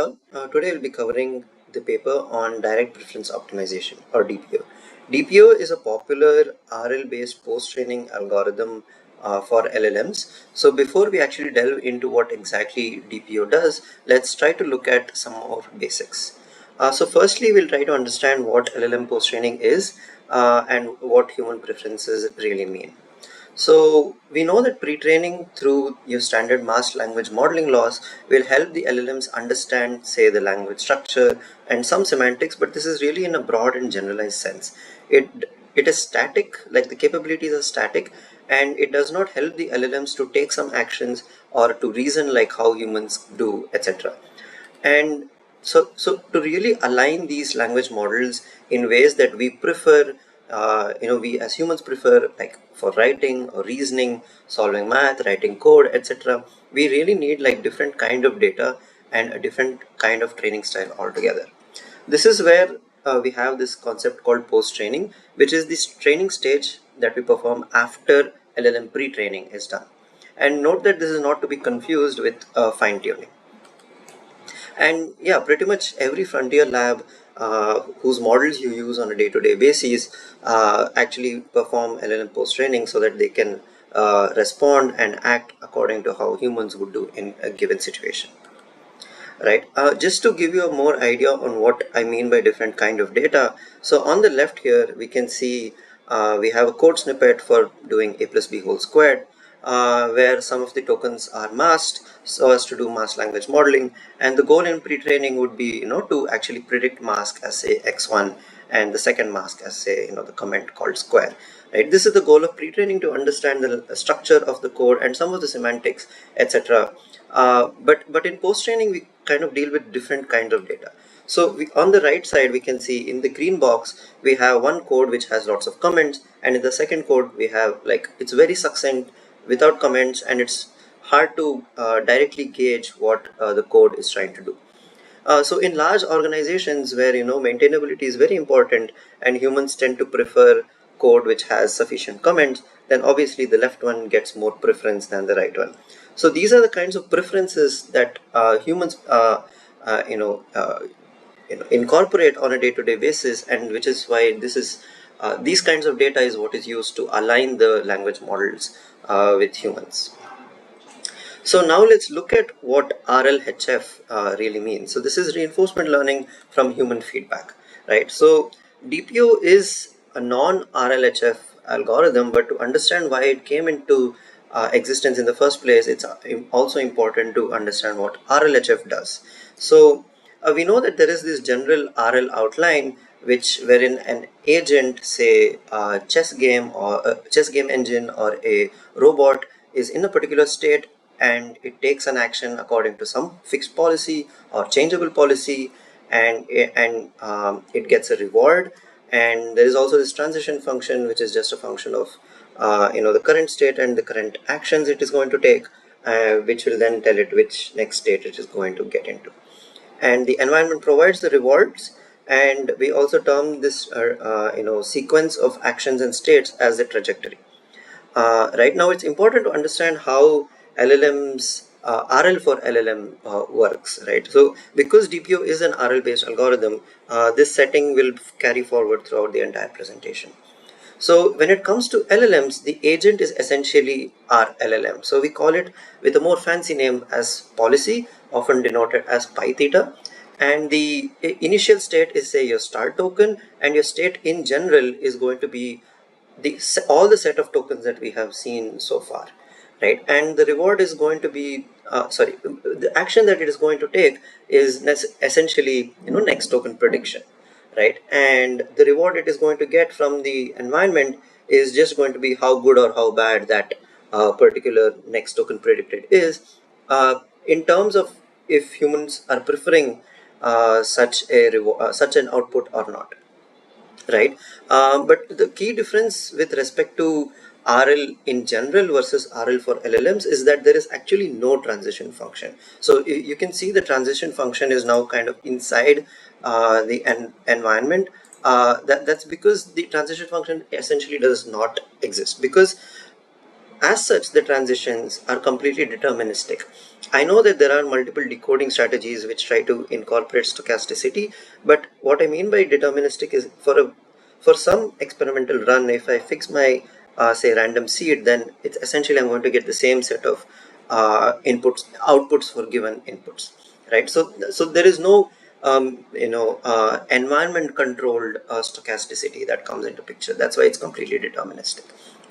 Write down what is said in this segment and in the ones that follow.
Today we'll be covering the paper on direct preference optimization or DPO. DPO is a popular RL-based post-training algorithm for LLMs. So before we actually delve into what exactly DPO does, let's try to look at some more basics. So firstly, we'll try to understand what LLM post-training is and what human preferences really mean. So we know that pre-training through your standard masked language modeling laws will help the LLMs understand, say, the language structure and some semantics, but this is really in a broad and generalized sense. It is static, like the capabilities are static, and it does not help the LLMs to take some actions or to reason like how humans do, etc. And so to really align these language models in ways that we prefer, we as humans prefer, like for writing or reasoning, solving math, writing code, etc., we really need like different kind of data and a different kind of training style altogether. This is where we have this concept called post training, which is this training stage that we perform after LLM pre-training is done. And note that this is not to be confused with fine tuning. And yeah, pretty much every frontier lab whose models you use on a day-to-day basis actually perform LLM post-training so that they can respond and act according to how humans would do in a given situation. Right. Just to give you a more idea on what I mean by different kind of data. So on the left here, we can see we have a code snippet for doing a plus b whole squared, where some of the tokens are masked so as to do masked language modeling. And the goal in pre-training would be, to actually predict mask as say x1 and the second mask as say, the comment called square. Right. This is the goal of pre-training, to understand the structure of the code and some of the semantics, etc. But in post-training, we kind of deal with different kinds of data. So on the right side, we can see in the green box, we have one code which has lots of comments, and in the second code, we have like, it's very succinct without comments, and it's hard to directly gauge what the code is trying to do. So in large organizations where maintainability is very important and humans tend to prefer code which has sufficient comments, then obviously the left one gets more preference than the right one. So these are the kinds of preferences that humans incorporate on a day-to-day basis, and which is why this is these kinds of data is what is used to align the language models with humans. So now let's look at what RLHF really means. So this is reinforcement learning from human feedback, right? So DPO is a non-RLHF algorithm, but to understand why it came into existence in the first place, it's also important to understand what RLHF does. So we know that there is this general RL outline, which wherein an agent, say a chess game or a chess game engine or a robot, is in a particular state and it takes an action according to some fixed policy or changeable policy, and it gets a reward. And there is also this transition function, which is just a function of the current state and the current actions it is going to take, which will then tell it which next state it is going to get into. And the environment provides the rewards, and we also term this sequence of actions and states as the trajectory. Right now, it's important to understand how LLMs, RL for LLM works, right? So because DPO is an RL based algorithm, this setting will carry forward throughout the entire presentation. So when it comes to LLMs, the agent is essentially our LLM. So we call it with a more fancy name as policy, often denoted as pi theta. And the initial state is, say, your start token, and your state in general is going to be all the set of tokens that we have seen so far, right? And the reward is going to be the action that it is going to take is essentially next token prediction, right? And the reward it is going to get from the environment is just going to be how good or how bad that particular next token predicted is, in terms of if humans are preferring such an output or not, right? But the key difference with respect to RL in general versus RL for LLMs is that there is actually no transition function. So you can see the transition function is now kind of inside the environment. That's because the transition function essentially does not exist, because as such, the transitions are completely deterministic. I know that there are multiple decoding strategies which try to incorporate stochasticity, but what I mean by deterministic is for some experimental run, if I fix my say random seed, then it's essentially I'm going to get the same set of outputs for given inputs, right? So there is no environment controlled stochasticity that comes into picture. That's why it's completely deterministic,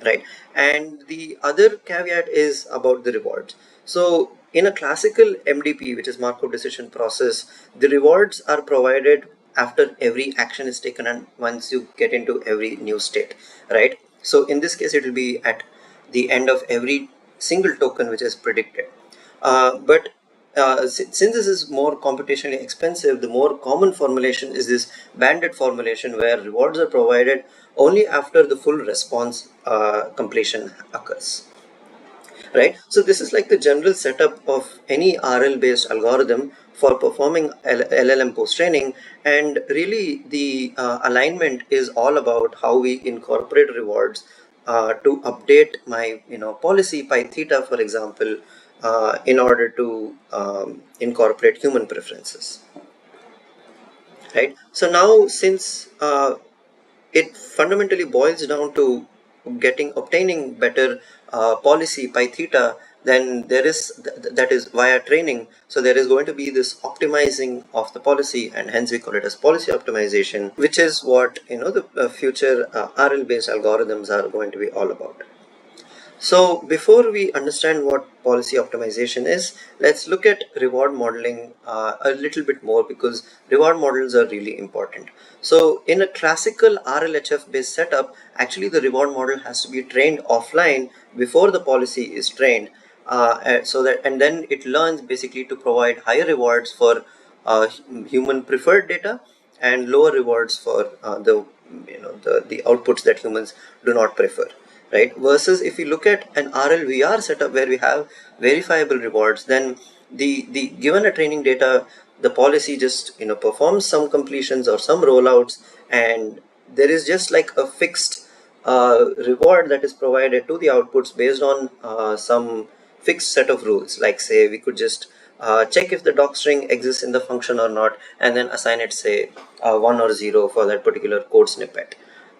right? And the other caveat is about the rewards. So in a classical MDP, which is Markov decision process, the rewards are provided after every action is taken and once you get into every new state, right? So in this case, it will be at the end of every single token which is predicted. But since this is more computationally expensive, the more common formulation is this banded formulation where rewards are provided only after the full response completion occurs, right? So this is like the general setup of any RL based algorithm for performing LLM post training. And really the alignment is all about how we incorporate rewards to update my policy pi theta, for example, in order to incorporate human preferences, right? So now, since it fundamentally boils down to obtaining better policy pi theta, then there is that is via training. So there is going to be this optimizing of the policy, and hence we call it as policy optimization, which is what the future RL based algorithms are going to be all about. So before we understand what policy optimization is, let's look at reward modeling a little bit more, because reward models are really important. So in a classical RLHF based setup, actually the reward model has to be trained offline before the policy is trained, and then it learns basically to provide higher rewards for human preferred data and lower rewards for the outputs that humans do not prefer, right? Versus if you look at an RLVR setup where we have verifiable rewards, then the given a training data, the policy just performs some completions or some rollouts, and there is just like a fixed reward that is provided to the outputs based on some fixed set of rules. Like, say, we could just check if the doc string exists in the function or not, and then assign it, say, 1 or 0 for that particular code snippet.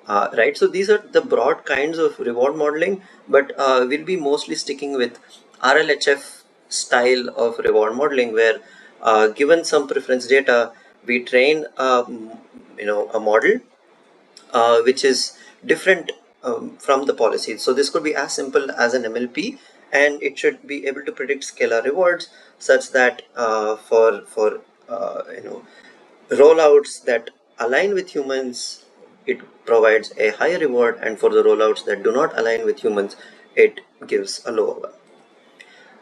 Right, so these are the broad kinds of reward modeling, but we'll be mostly sticking with RLHF style of reward modeling, where given some preference data, we train a model which is different from the policy. So this could be as simple as an MLP, and it should be able to predict scalar rewards such that for rollouts that align with humans, it provides a higher reward, and for the rollouts that do not align with humans, it gives a lower one.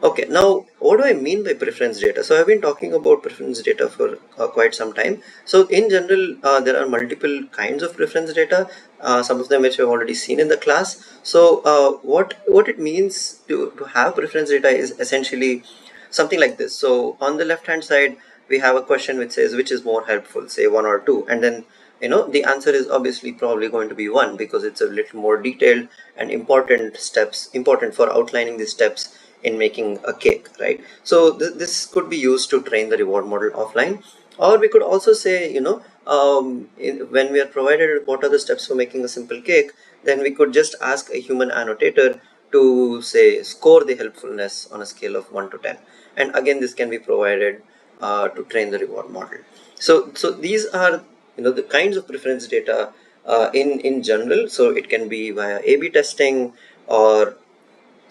Okay, now what do I mean by preference data? So I've been talking about preference data for quite some time. So in general, there are multiple kinds of preference data, some of them which we've already seen in the class. So what it means to have preference data is essentially something like this. So on the left hand side, we have a question which says which is more helpful, say 1 or 2, and then the answer is obviously probably going to be 1, because it's a little more detailed and important for outlining the steps in making a cake, right? So this could be used to train the reward model offline. Or we could also say, when we are provided what are the steps for making a simple cake, then we could just ask a human annotator to, say, score the helpfulness on a scale of 1 to 10. And again, this can be provided to train the reward model. So these are the kinds of preference data in general. So it can be via A/B testing, or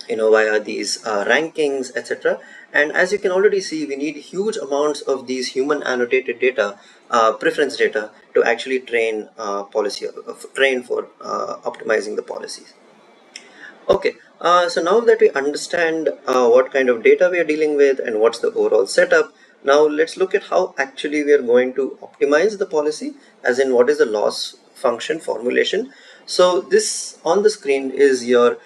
via these rankings, etc. And as you can already see, we need huge amounts of these human annotated data, preference data, to actually train for optimizing the policies. Okay, so now that we understand what kind of data we are dealing with and what's the overall setup, now let's look at how actually we are going to optimize the policy, as in what is the loss function formulation. So this on the screen is your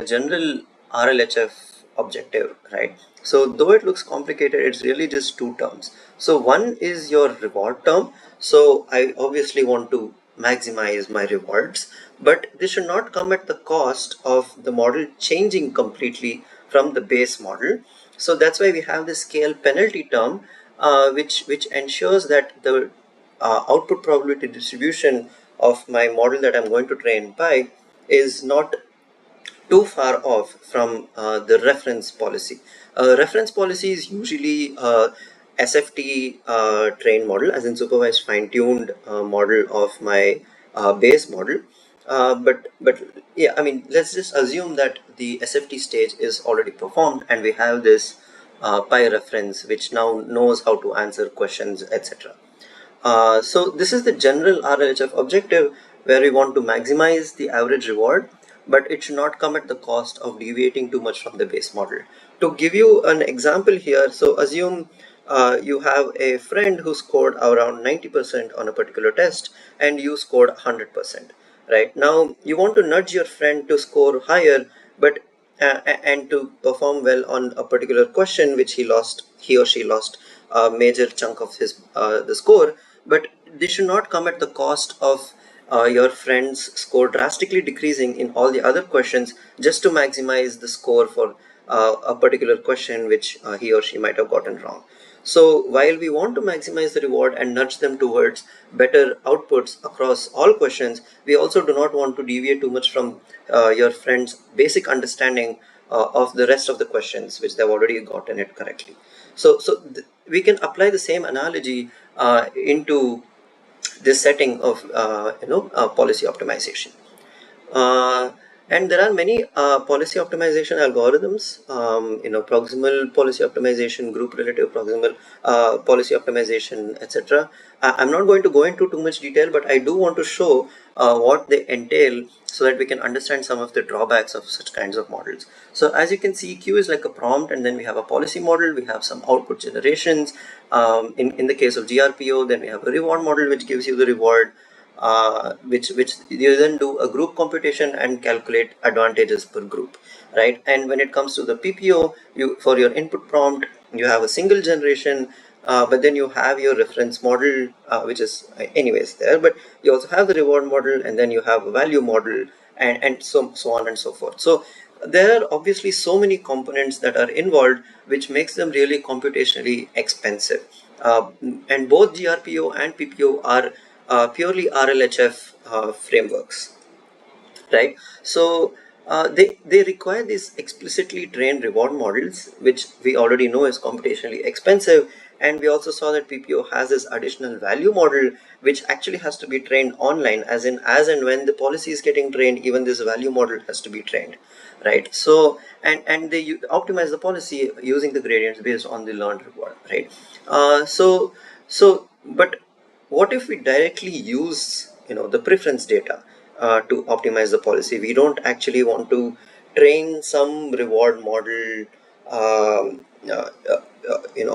general RLHF objective, right? So though it looks complicated, it's really just two terms. So one is your reward term. So I obviously want to maximize my rewards, but this should not come at the cost of the model changing completely from the base model. So that's why we have the scale penalty term, which ensures that the output probability distribution of my model that I'm going to train by is not too far off from the reference policy. Reference policy is usually SFT trained model, as in supervised fine-tuned model of my base model. But yeah, I mean, let's just assume that the SFT stage is already performed, and we have this pi reference which now knows how to answer questions, etc. So this is the general RLHF objective, where we want to maximize the average reward, but it should not come at the cost of deviating too much from the base model. To give you an example here, so assume you have a friend who scored around 90% on a particular test and you scored 100%. Right now, you want to nudge your friend to score higher, but and to perform well on a particular question which he or she lost a major chunk of his the score. But this should not come at the cost of your friend's score drastically decreasing in all the other questions just to maximize the score for a particular question which he or she might have gotten wrong. So while we want to maximize the reward and nudge them towards better outputs across all questions, we also do not want to deviate too much from your friend's basic understanding of the rest of the questions which they've already gotten it correctly. So we can apply the same analogy into this setting of policy optimization. Uh, and there are many policy optimization algorithms, proximal policy optimization, group relative proximal policy optimization, etc. I'm not going to go into too much detail, but I do want to show what they entail so that we can understand some of the drawbacks of such kinds of models. So as you can see, Q is like a prompt, and then we have a policy model, we have some output generations. In the case of GRPO, then we have a reward model, which gives you the reward, which you then do a group computation and calculate advantages per group, right? And when it comes to the PPO, you for your input prompt, you have a single generation, but then you have your reference model, which is anyways there, but you also have the reward model, and then you have a value model, and so on and so forth. So there are obviously so many components that are involved, which makes them really computationally expensive. And both GRPO and PPO are purely RLHF frameworks, right? So they require these explicitly trained reward models, which we already know is computationally expensive. And we also saw that PPO has this additional value model, which actually has to be trained online, as in as and when the policy is getting trained, even this value model has to be trained, right? So and they optimize the policy using the gradients based on the learned reward, right? But what if we directly use the preference data to optimize the policy? We don't actually want to train some reward model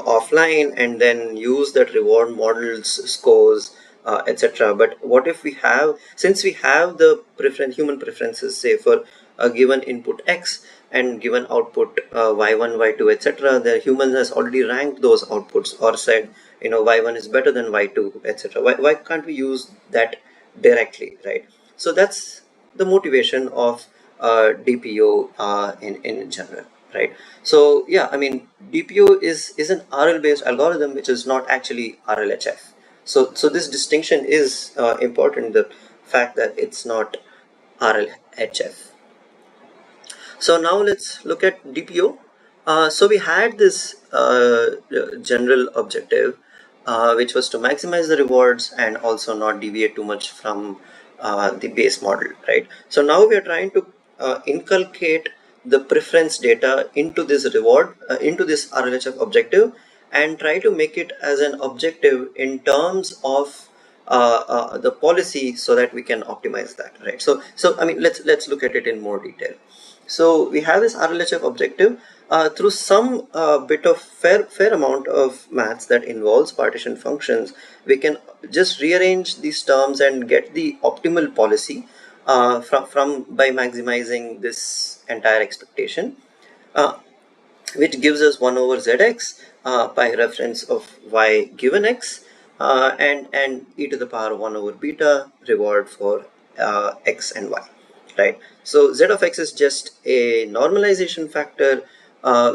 offline and then use that reward model's scores, etc. But what if we have, since we have the human preferences, say for a given input X and given output Y1, Y2, etc., the human has already ranked those outputs or said, Y1 is better than Y2, etc. Why can't we use that directly, right? So that's the motivation of DPO in general, right? So yeah, I mean, DPO is an RL based algorithm which is not actually RLHF. So this distinction is important. The fact that it's not RLHF. So now let's look at DPO. So we had this general objective, which was to maximize the rewards and also not deviate too much from the base model, right? So now we are trying to inculcate the preference data into this into this RLHF objective, and try to make it as an objective in terms of the policy, so that we can optimize that, right? So I mean, let's look at it in more detail. So we have this RLHF objective through some bit of fair amount of maths that involves partition functions. We can just rearrange these terms and get the optimal policy from by maximizing this entire expectation, uh, which gives us 1 over zx by reference of y given x. and e to the power 1 over beta reward for x and y, right? So z of x is just a normalization factor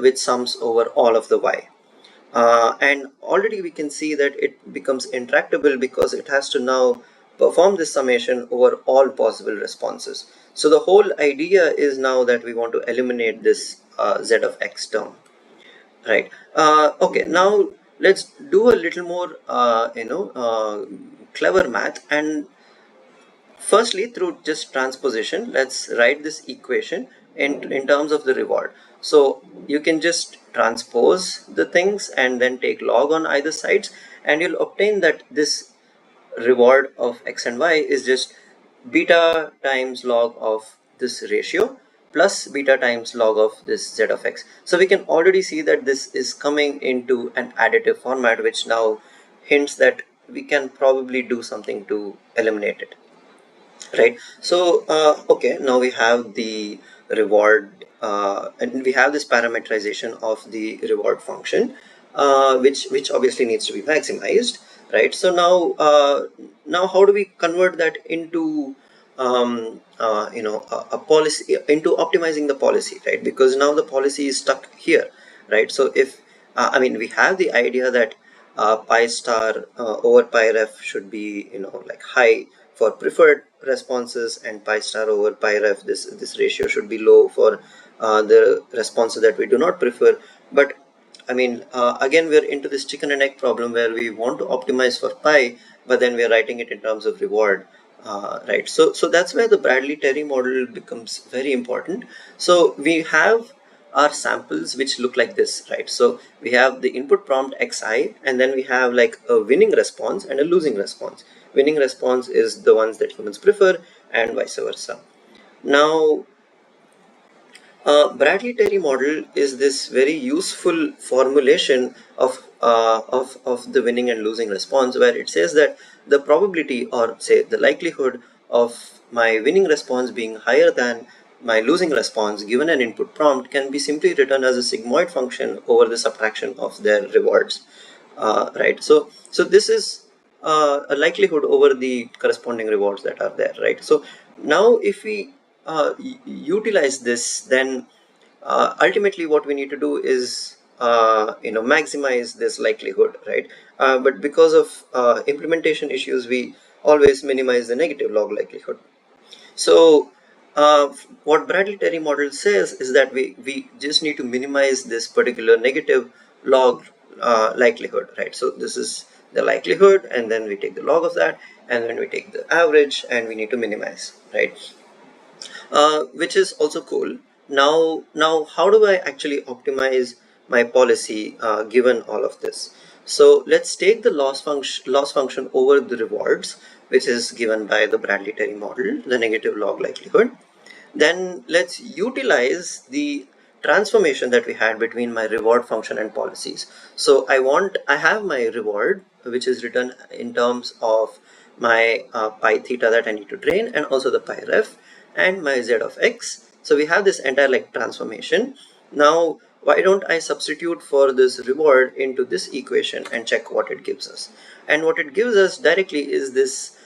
which sums over all of the y. And already we can see that it becomes intractable because it has to now perform this summation over all possible responses. So the whole idea is now that we want to eliminate this z of x term, right? Okay, now let's do a little more clever math. And firstly, through just transposition, let's write this equation in terms of the reward. So you can just transpose the things and then take log on either sides, and you'll obtain that this reward of x and y is just beta times log of this ratio plus beta times log of this z of x. So we can already see that this is coming into an additive format, which now hints that we can probably do something to eliminate it, right? So okay, now we have the reward and we have this parameterization of the reward function, which obviously needs to be maximized, right? So now how do we convert that into a policy, into optimizing the policy, right? Because now the policy is stuck here, right? So if I mean, we have the idea that pi star over pi ref should be, like high for preferred responses, and pi star over pi ref, this ratio should be low for the responses that we do not prefer. But I mean, again, we're into this chicken and egg problem where we want to optimize for pi, but then we're writing it in terms of reward, right? So that's where the Bradley-Terry model becomes very important. So we have our samples which look like this, right? So we have the input prompt xi, and then we have like a winning response and a losing response. Winning response is the ones that humans prefer, and vice versa. Now Bradley-Terry model is this very useful formulation of the winning and losing response, where it says that the probability, or say the likelihood, of my winning response being higher than my losing response given an input prompt can be simply written as a sigmoid function over the subtraction of their rewards, right? So this is a likelihood over the corresponding rewards that are there, right? So now if we utilize this, then ultimately what we need to do is maximize this likelihood, right? But because of implementation issues, we always minimize the negative log likelihood. So what Bradley-Terry model says is that we just need to minimize this particular negative log likelihood, right? So this is the likelihood, and then we take the log of that, and then we take the average, and we need to minimize, right? Which is also cool. Now, how do I actually optimize my policy given all of this? So let's take the loss function over the rewards, which is given by the Bradley-Terry model, the negative log likelihood. Then let's utilize the transformation that we had between my reward function and policies. So I have my reward, which is written in terms of my pi theta that I need to drain, and also the pi ref, and my z of x. So we have this entire like transformation. Now why don't I substitute for this reward into this equation and check what it gives us? And what it gives us directly is this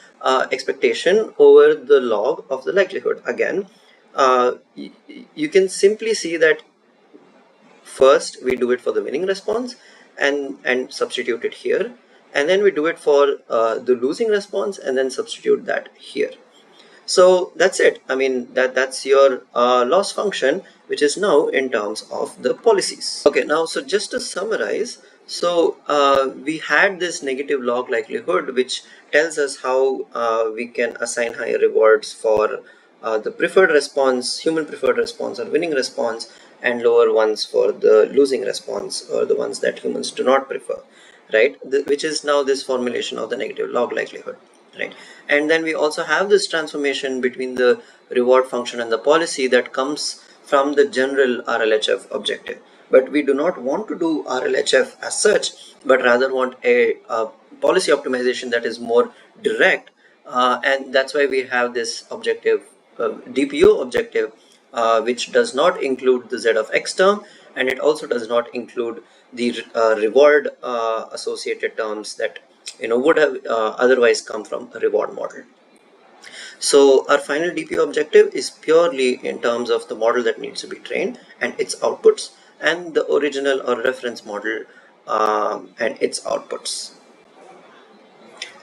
expectation over the log of the likelihood. Again, you can simply see that first we do it for the winning response and substitute it here, and then we do it for the losing response and then substitute that here. So that's it. I mean, that's your loss function, which is now in terms of the policies. Okay, now so just to summarize, so we had this negative log likelihood, which tells us how we can assign higher rewards for the preferred response, human preferred response or winning response, and lower ones for the losing response, or the ones that humans do not prefer, right? Which is now this formulation of the negative log likelihood, right? And then we also have this transformation between the reward function and the policy that comes from the general RLHF objective. But we do not want to do RLHF as such, but rather want a policy optimization that is more direct, and that's why we have this objective, DPO objective, which does not include the z of x term, and it also does not include the reward associated terms that would have otherwise come from a reward model. So our final DPO objective is purely in terms of the model that needs to be trained and its outputs, and the original or reference model and its outputs.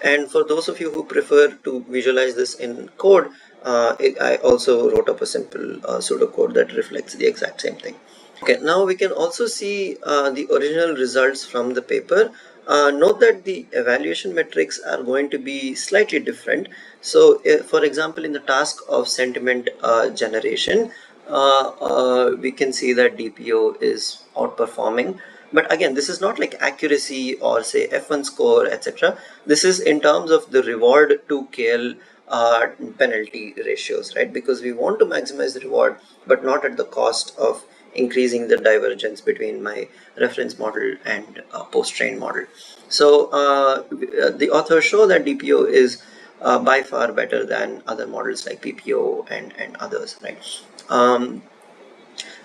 And for those of you who prefer to visualize this in code, I also wrote up a simple pseudocode that reflects the exact same thing. Okay, now we can also see the original results from the paper. Note that the evaluation metrics are going to be slightly different. So, for example, in the task of sentiment generation, we can see that DPO is outperforming. But again, this is not like accuracy or say F1 score, etc. This is in terms of the reward to KL penalty ratios, right? Because we want to maximize the reward, but not at the cost of increasing the divergence between my reference model and post-trained model. So the authors show that DPO is by far better than other models like PPO and others, right?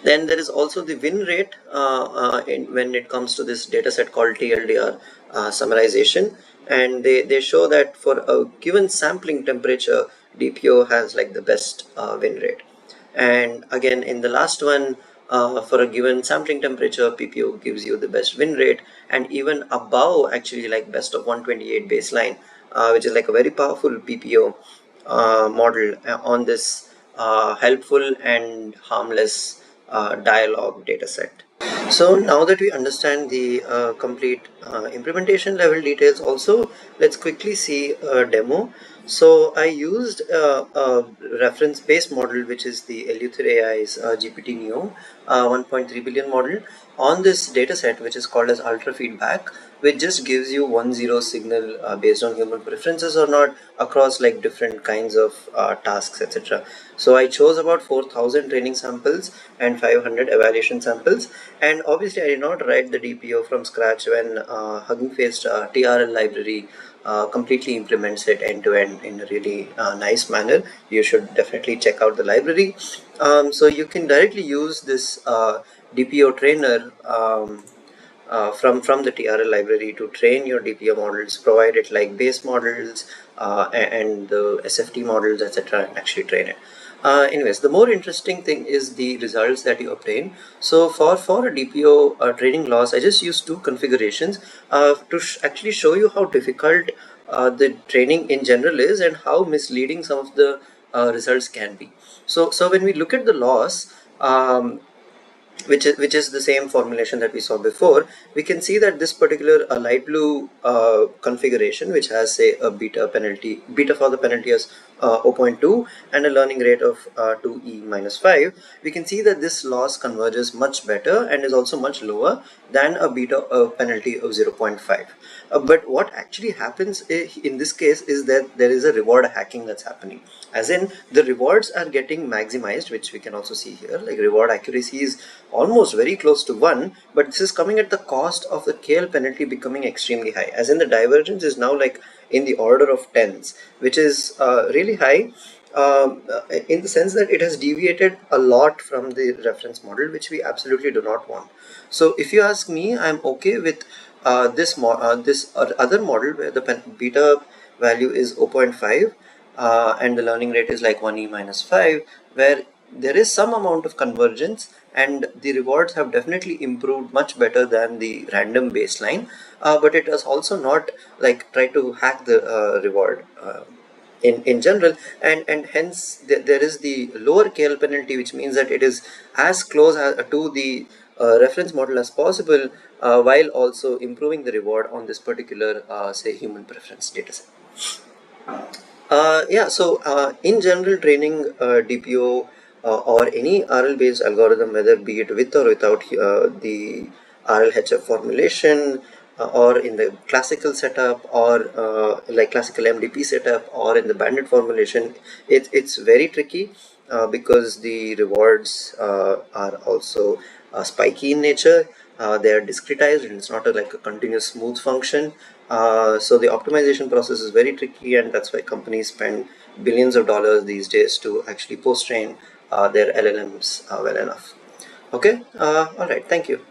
Then there is also the win rate when it comes to this data set called TLDR summarization. And they show that for a given sampling temperature, DPO has like the best win rate. And again, in the last one, for a given sampling temperature, PPO gives you the best win rate, and even above actually like best of 128 baseline, which is like a very powerful PPO model on this helpful and harmless dialogue dataset. So now that we understand the complete implementation level details also, let's quickly see a demo. So I used a reference-based model, which is the Eleuther AI's GPT Neo 1.3 billion model on this dataset, which is called as ultra feedback, which just gives you 1-0 signal based on human preferences or not across like different kinds of tasks, etc. So I chose about 4,000 training samples and 500 evaluation samples, and obviously I did not write the DPO from scratch when Hugging Face TRL library completely implements it end to end in a really nice manner. You should definitely check out the library. So you can directly use this DPO trainer from the TRL library to train your DPO models, provided like base models and the SFT models, etc., and actually train it. Anyways, the more interesting thing is the results that you obtain. So for a DPO training loss, I just used two configurations to actually show you how difficult the training in general is and how misleading some of the results can be. So when we look at the loss, which is the same formulation that we saw before, we can see that this particular light blue configuration, which has say a beta for the penalty as 0.2 and a learning rate of 2e minus 5, we can see that this loss converges much better and is also much lower than a beta penalty of 0.5. But what actually happens in this case is that there is a reward hacking that's happening, as in the rewards are getting maximized, which we can also see here, like reward accuracy is almost very close to 1, but this is coming at the cost of the KL penalty becoming extremely high, as in the divergence is now like in the order of tens, which is really high, in the sense that it has deviated a lot from the reference model, which we absolutely do not want. So if you ask me, I'm okay with this other model where the beta value is 0.5 and the learning rate is like 1e minus 5, where there is some amount of convergence and the rewards have definitely improved much better than the random baseline, but it has also not like try to hack the reward in general, and hence there is the lower KL penalty, which means that it is as close to the reference model as possible, while also improving the reward on this particular say human preference dataset. Yeah, so in general, training DPO or any RL based algorithm, whether be it with or without the RLHF formulation, or in the classical setup, or like classical MDP setup, or in the banded formulation, it's very tricky because the rewards are also spiky in nature. They are discretized and it's not like a continuous smooth function. So the optimization process is very tricky, and that's why companies spend billions of dollars these days to actually post-train their LLMs well enough. Okay, all right, thank you.